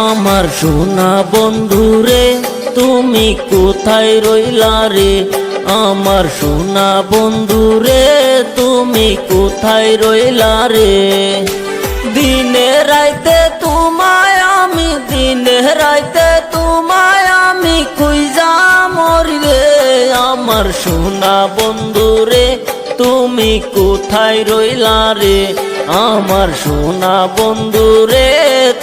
আমার সোনা বন্ধুরে তুমি কোথায় রইলা রে? আমার সোনা বন্ধুরে তুমি কোথায় রইলা রে? দিনে রাইতে তোমায় আমি, দিনে রাইতে তোমায় আমি খুঁজা মরি রে। আমার সোনা বন্ধুরে তুমি কোথায় রইলা রে? আমার সোনা বন্ধুরে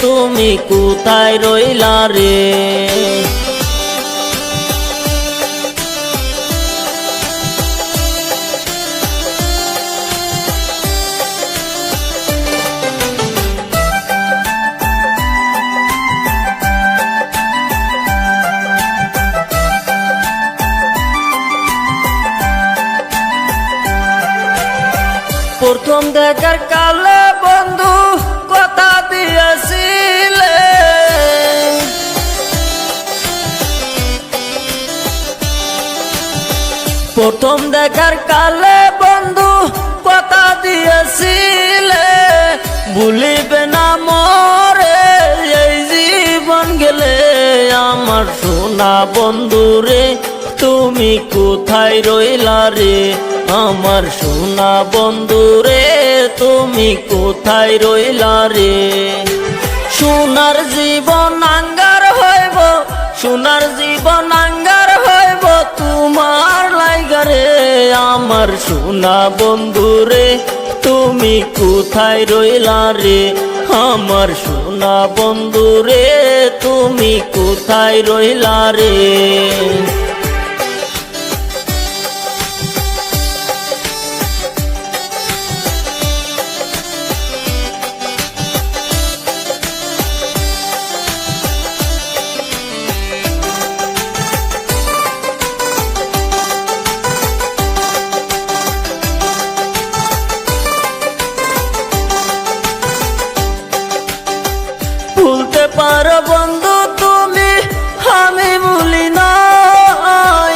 তুমি কোথায় রইলা রে? প্রথম দেখার কালে বন্ধু কথা দিয়েছিলে, প্রথম দেখার কালে বন্ধু কথা দিয়েছিলে, ভুলিবে না মরে এই জীবন গেলে। আমার সোনা বন্ধুরে তুমি কোথায় রইলা রে? আমার সোনা বন্ধুরে তুমি কোথায় রইলা রে? সোনার জীবন আঙ্গার হইব, সোনার জীবন আঙ্গার হইব তোমার লাইগা রে। আমার সোনা বন্ধুরে তুমি কোথায় রইলা রে? আমার সোনা বন্ধুরে তুমি কোথায় রইলা রে? ভুলতে পারো বন্ধু তুমি, আমি ভুলি নাই।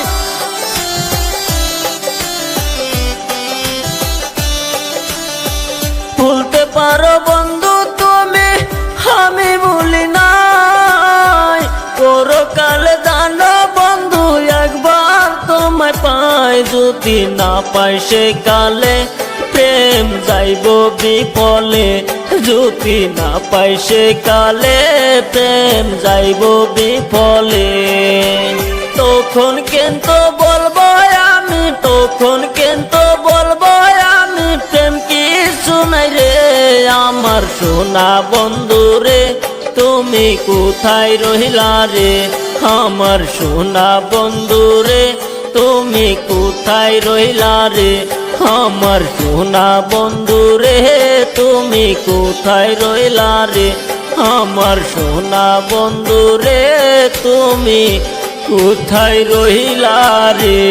ভুলতে পারো বন্ধু তুমি, আমি ভুলি নাই। পরকালে জানো বন্ধু একবার তোমায় পাই, যদি না পাই সে কালে প্রেম যাইব বিফলে। যদি না পাই সে কালে প্রেম যাইব বিফলে। তখন কিন্তু বলবো আমি, তখন কিন্তু বলবো আমি প্রেম কিছু নাই রে। আমার সোনা বন্ধুরে তুমি কোথায় রইলা রে? আমার সোনা বন্ধুরে তুমি কোথায় রইলা রে? আমার সোনা বন্ধুরে তুমি কোথায় রইলা রে? আমার সোনা বন্ধুরে তুমি কোথায় রইলা রে?